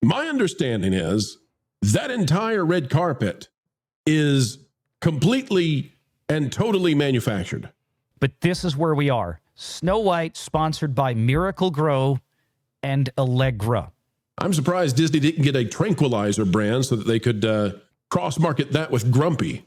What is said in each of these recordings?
My understanding is that entire red carpet is completely and totally manufactured. But this is where we are. Snow White, sponsored by Miracle Grow and Allegra. I'm surprised Disney didn't get a tranquilizer brand so that they could cross-market that with Grumpy.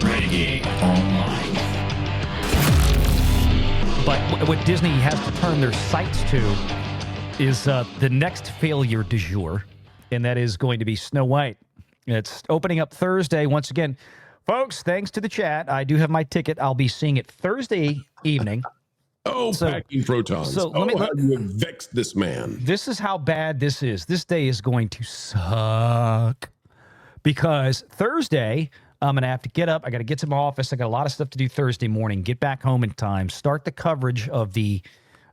Renegade Online. But what Disney has to turn their sights to is the next failure du jour, and that is going to be Snow White. It's opening up Thursday. Once again, folks, thanks to the chat, I do have my ticket. I'll be seeing it Thursday evening. Packing protons. So how you have vexed this man. This is how bad this is. This day is going to suck. Because Thursday, I'm going to have to get up. I got to get to my office. I got a lot of stuff to do Thursday morning. Get back home in time. Start the coverage of the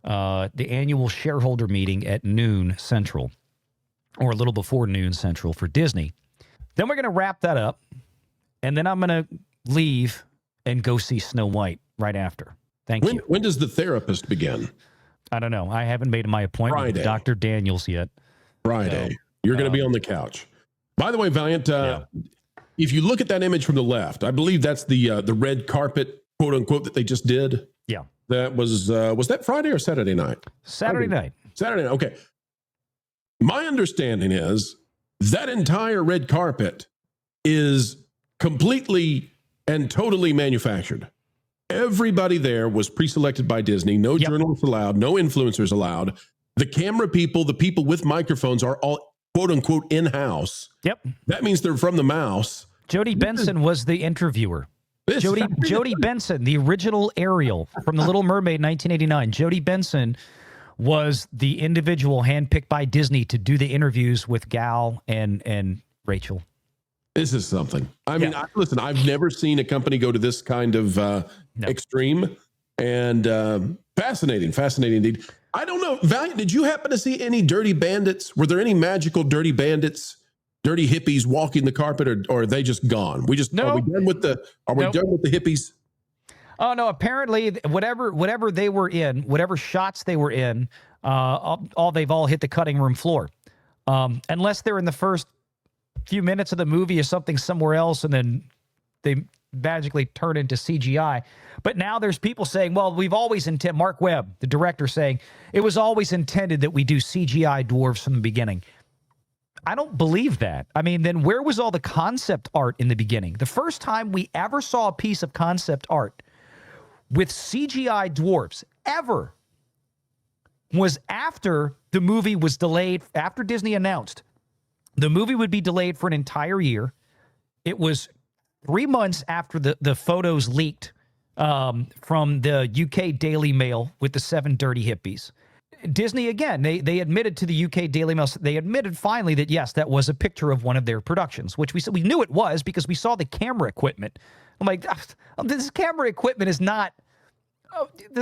annual shareholder meeting at noon Central, or a little before noon Central for Disney. Then we're going to wrap that up, and then I'm going to leave and go see Snow White right after. Thank you. When does the therapist begin? I don't know. I haven't made my appointment with Dr. Daniels yet. Friday. So, you're going to be on the couch. By the way, Valiant, if you look at that image from the left, I believe that's the red carpet, quote unquote, that they just did. Yeah. That was that Friday or Saturday night? Saturday night. Saturday night. Okay. My understanding is that entire red carpet is completely and totally manufactured. Everybody there was pre-selected by Disney. No journalists allowed, no influencers allowed. The camera people, the people with microphones are all, quote unquote, in-house. Yep. That means they're from the mouse. Jody Benson was the interviewer. Jody Benson, the original Ariel from The Little Mermaid 1989. Jody Benson was the individual handpicked by Disney to do the interviews with Gal and Rachel. This is something. I mean, listen, I've never seen a company go to this kind of extreme, and fascinating indeed. I don't know, Valiant, did you happen to see any dirty bandits? Were there any magical dirty bandits, dirty hippies walking the carpet, or are they just gone? Are we done with the hippies? Oh no! Apparently, whatever they were in, whatever shots they were in, they've all hit the cutting room floor, unless they're in the first few minutes of the movie or something somewhere else, and then they magically turn into CGI. But now there's people saying, well, we've always intended, Mark Webb, the director, saying, it was always intended that we do CGI dwarves from the beginning. I don't believe that. I mean, then where was all the concept art in the beginning? The first time we ever saw a piece of concept art with CGI dwarves ever was after the movie was delayed, after Disney announced the movie would be delayed for an entire year. It was 3 months after the photos leaked from the UK Daily Mail with the 7 dirty hippies. Disney, again, they admitted to the UK Daily Mail, they admitted finally that, yes, that was a picture of one of their productions, which we knew it was because we saw the camera equipment. I'm like, this camera equipment is not,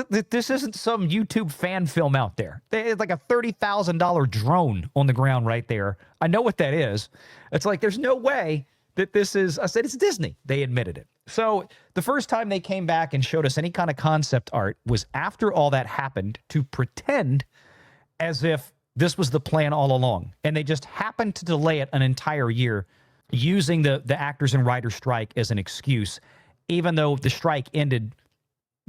this isn't some YouTube fan film out there. It's like a $30,000 drone on the ground right there. I know what that is. It's like, there's no way that this is, I said, it's Disney. They admitted it. So the first time they came back and showed us any kind of concept art was after all that happened, to pretend as if this was the plan all along. And they just happened to delay it an entire year using the actors and writers strike as an excuse, even though the strike ended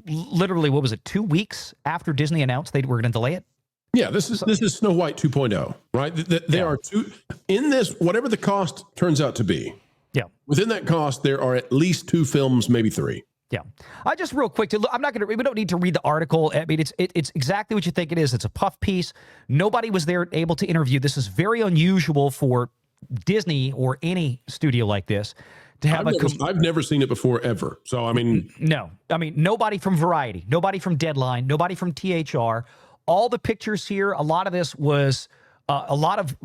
literally, what was it, 2 weeks after Disney announced they were going to delay it? Yeah, this is Snow White 2.0, right? There are two in this, whatever the cost turns out to be. Yeah. Within that cost, there are at least 2 films, maybe 3. Yeah. I just real quick, I'm not going to, we don't need to read the article. I mean, it's exactly what you think it is. It's a puff piece. Nobody was there able to interview. This is very unusual for Disney or any studio like this to have I've never seen it before, ever. So, I mean. No. I mean, nobody from Variety, nobody from Deadline, nobody from THR. All the pictures here, a lot of this was a lot of,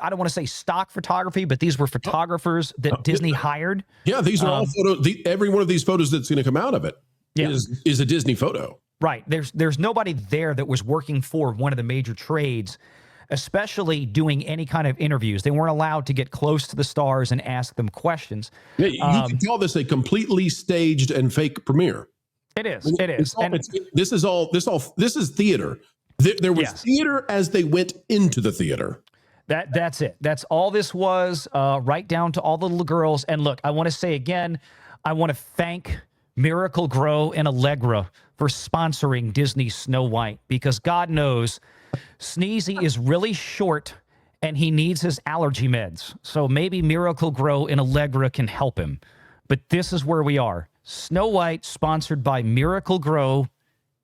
I don't want to say stock photography, but these were photographers that Disney hired. Yeah, these are all photos. Every one of these photos that's going to come out of it is a Disney photo. Right. There's nobody there that was working for one of the major trades. especially doing any kind of interviews. They weren't allowed to get close to the stars and ask them questions. Yeah, you can call this a completely staged and fake premiere. It is. It is. This is theater. There was theater as they went into the theater. That's it. That's all this was, right down to all the little girls. And look, I want to say again, I want to thank Miracle Grow and Allegra for sponsoring Disney's Snow White, because God knows Sneezy is really short and he needs his allergy meds. So maybe Miracle Grow and Allegra can help him. But this is where we are. Snow White, sponsored by Miracle Grow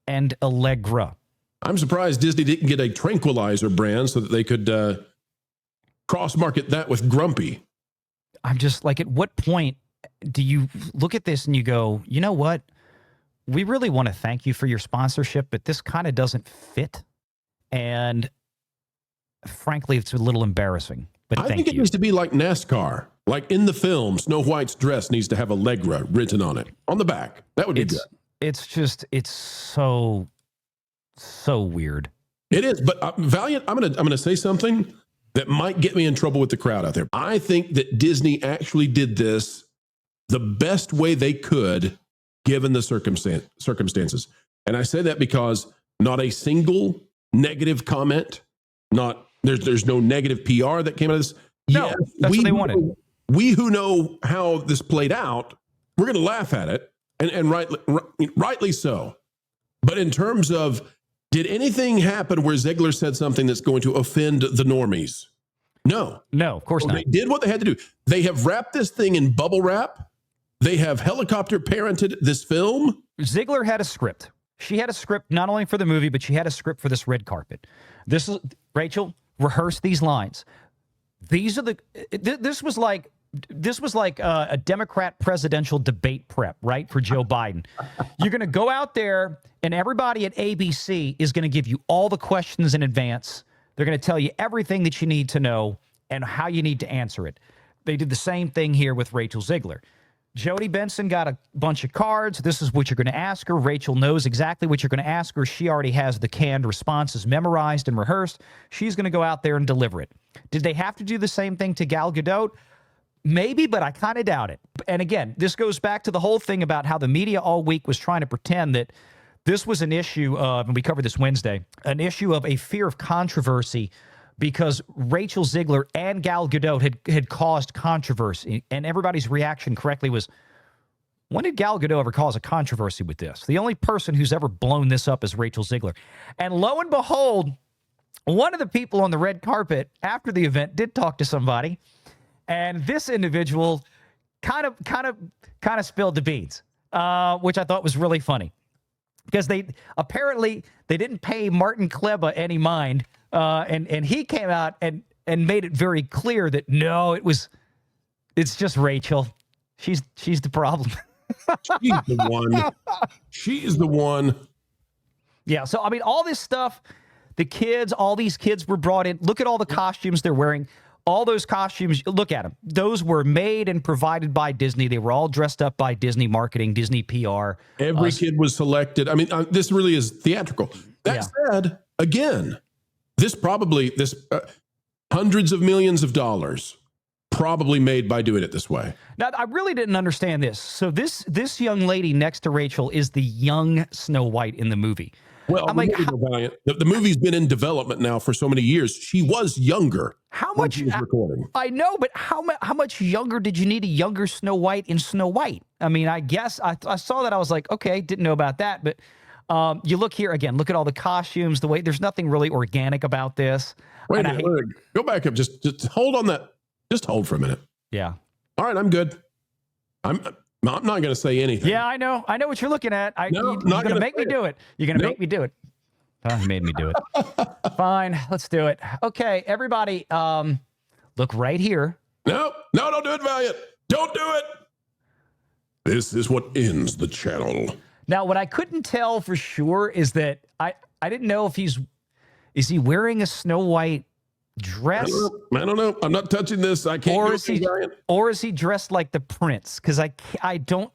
and Allegra. I'm surprised Disney didn't get a tranquilizer brand so that they could cross-market that with Grumpy. I'm just like, at what point do you look at this and you go, you know what? We really want to thank you for your sponsorship, but this kind of doesn't fit. And frankly, it's a little embarrassing. But I think it needs to be like NASCAR. Like in the film, Snow White's dress needs to have Allegra written on it, on the back. That would be good. It's just, it's so weird. It is, but Valiant, I'm gonna say something that might get me in trouble with the crowd out there. I think that Disney actually did this the best way they could, given the circumstances. And I say that because not a single negative comment, there's no negative PR that came out of this. No, yes, that's what they wanted. We who know how this played out, we're going to laugh at it, and rightly so. But in terms of, did anything happen where Zegler said something that's going to offend the normies? No. No, of course not. They did what they had to do. They have wrapped this thing in bubble wrap. They have helicopter parented this film. Zegler had a script. She had a script not only for the movie, but she had a script for this red carpet. This is, Rachel, rehearse these lines. These are this was like a Democrat presidential debate prep, right, for Joe Biden. You're going to go out there, and everybody at ABC is going to give you all the questions in advance. They're going to tell you everything that you need to know and how you need to answer it. They did the same thing here with Rachel Zegler. Jody Benson got a bunch of cards. This is what you're going to ask her. Rachel knows exactly what you're going to ask her. She already has the canned responses memorized and rehearsed. She's going to go out there and deliver it. Did they have to do the same thing to Gal Gadot? Maybe, but I kind of doubt it. And again, this goes back to the whole thing about how the media all week was trying to pretend that this was an issue of, and we covered this Wednesday, an issue of a fear of controversy because Rachel Zegler and Gal Gadot had caused controversy. And everybody's reaction correctly was, when did Gal Gadot ever cause a controversy with this? The only person who's ever blown this up is Rachel Zegler. And lo and behold, one of the people on the red carpet after the event did talk to somebody. And this individual kind of spilled the beans, which I thought was really funny, because they didn't pay Martin Kleba any mind, and he came out and made it very clear that no, it's just Rachel. She's the problem. She's the one. She's the one. Yeah. So I mean, all this stuff, all these kids were brought in. Look at all the costumes they're wearing. All those costumes, look at them. Those were made and provided by Disney. They were all dressed up by Disney marketing, Disney PR. Every kid was selected. I mean, this really is theatrical. That said, again, this hundreds of millions of dollars probably made by doing it this way. Now, I really didn't understand this. So this young lady next to Rachel is the young Snow White in the movie. Well, I'm like, the movie's been in development now for so many years. She was younger. How much? She was recording. I know, but how much younger did you need a younger Snow White in Snow White? I mean, I guess I saw that. I was like, okay, didn't know about that. But you look here again. Look at all the costumes. The way there's nothing really organic about this. Wait a minute. Go back up. Just hold on that. Just hold for a minute. Yeah. All right, I'm good. I'm not going to say anything. Yeah, I know what you're looking at. You're going to make me do it. You're going to make me do it. Oh, you made me do it. Fine, let's do it. Okay, everybody, look right here. No, don't do it, Valiant. Don't do it. This is what ends the channel. Now, what I couldn't tell for sure is that I didn't know if is he wearing a Snow White dress? I don't know. I'm not touching this. I can't. Or is he dressed like the prince? Because I don't.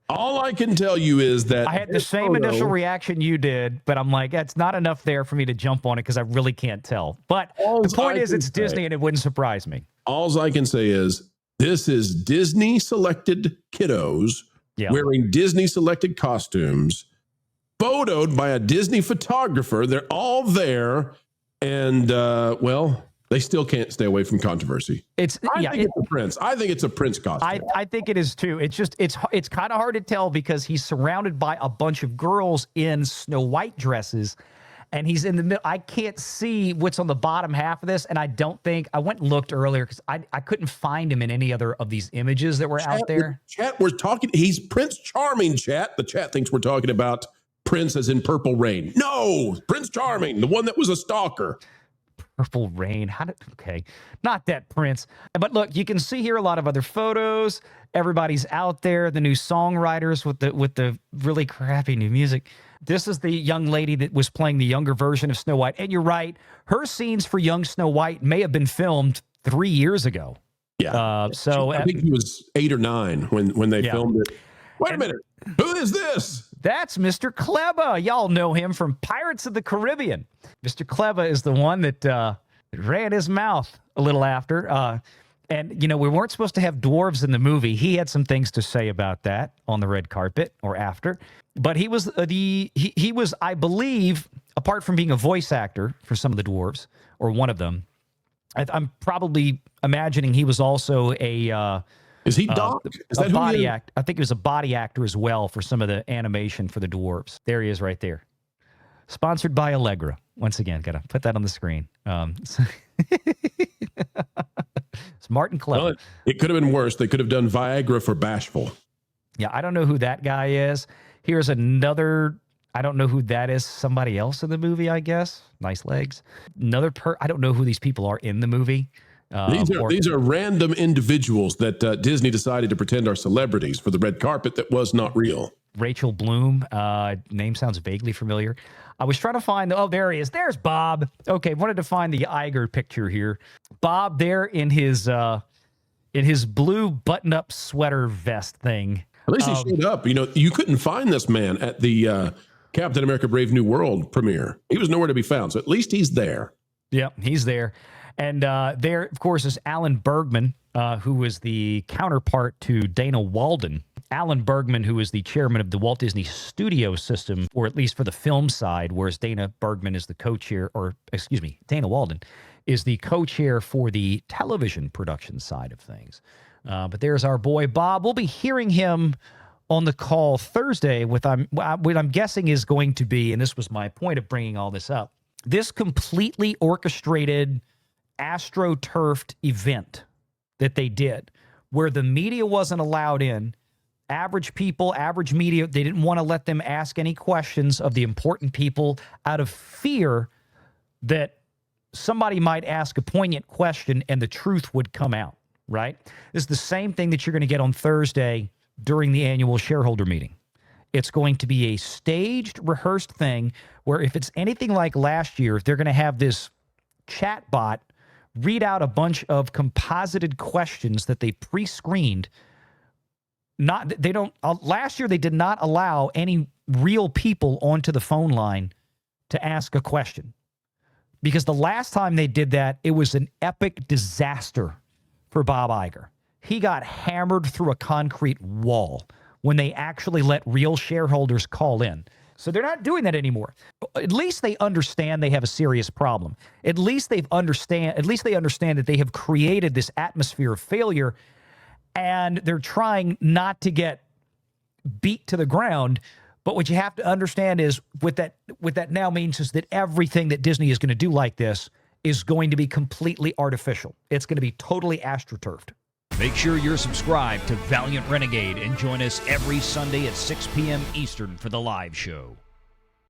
All I can tell you is that I had the same initial reaction you did, but I'm like, that's not enough there for me to jump on it because I really can't tell. But the point is, it's Disney, and it wouldn't surprise me. All I can say is this is Disney selected kiddos wearing Disney selected costumes, photoed by a Disney photographer. They're all there, and well, they still can't stay away from controversy. I think it's a Prince. I think it's a Prince costume. I think it is too. It's just it's kind of hard to tell because he's surrounded by a bunch of girls in Snow White dresses, and he's in the middle. I can't see what's on the bottom half of this, and I don't think I went and looked earlier because I couldn't find him in any other of these images that were out there. Chat, we're talking. He's Prince Charming. Chat. The chat thinks we're talking about Prince as in Purple Rain. No, Prince Charming, the one that was a stalker. Purple Rain. Okay, not that Prince. But look, you can see here a lot of other photos. Everybody's out there. The new songwriters with the really crappy new music. This is the young lady that was playing the younger version of Snow White. And you're right, her scenes for young Snow White may have been filmed 3 years ago. Yeah. So I think he was 8 or 9 when they filmed it. Wait a minute. Who is this? That's Mr. Kleba. Y'all know him from Pirates of the Caribbean. Mr. Kleba is the one that ran his mouth a little after. And, you know, we weren't supposed to have dwarves in the movie. He had some things to say about that on the red carpet or after. But he was he was, I believe, apart from being a voice actor for some of the dwarves, or one of them, I'm probably imagining he was also a... Is he Doc? Is that body act? I think he was a body actor as well for some of the animation for the dwarves. There he is right there. Sponsored by Allegra. Once again, got to put that on the screen. It's Martin Kleba. Well, it could have been worse. They could have done Viagra for Bashful. Yeah, I don't know who that guy is. Here's another... I don't know who that is. Somebody else in the movie, I guess. Nice legs. I don't know who these people are in the movie. These are random individuals that Disney decided to pretend are celebrities for the red carpet that was not real. Rachel Bloom, name sounds vaguely familiar. I was trying to find, oh, there he is. There's Bob. Okay, wanted to find the Iger picture here. Bob there in his blue button-up sweater vest thing. At least he showed up. You know, you couldn't find this man at the Captain America Brave New World premiere. He was nowhere to be found, so at least he's there. Yep, he's there. And there, of course, is Alan Bergman, who was the counterpart to Dana Walden. Alan Bergman, who is the chairman of the Walt Disney Studio System, or at least for the film side, whereas Dana Bergman is the co-chair, or excuse me, Dana Walden is the co-chair for the television production side of things. But there's our boy Bob. We'll be hearing him on the call Thursday with what I'm guessing is going to be, and this was my point of bringing all this up, this completely orchestrated AstroTurfed event that they did where the media wasn't allowed in. Average people, average media, they didn't want to let them ask any questions of the important people out of fear that somebody might ask a poignant question and the truth would come out, right? This is the same thing that you're going to get on Thursday during the annual shareholder meeting. It's going to be a staged, rehearsed thing where if it's anything like last year, they're going to have this chat bot read out a bunch of composited questions that they pre-screened. Last year they did not allow any real people onto the phone line to ask a question. Because the last time they did that, it was an epic disaster for Bob Iger. He got hammered through a concrete wall when they actually let real shareholders call in. So they're not doing that anymore. At least they understand they have a serious problem. At least they understand that they have created this atmosphere of failure, and they're trying not to get beat to the ground. But what you have to understand is what that now means is that everything that Disney is going to do like this is going to be completely artificial. It's going to be totally astroturfed. Make sure you're subscribed to Valiant Renegade and join us every Sunday at 6 p.m. Eastern for the live show.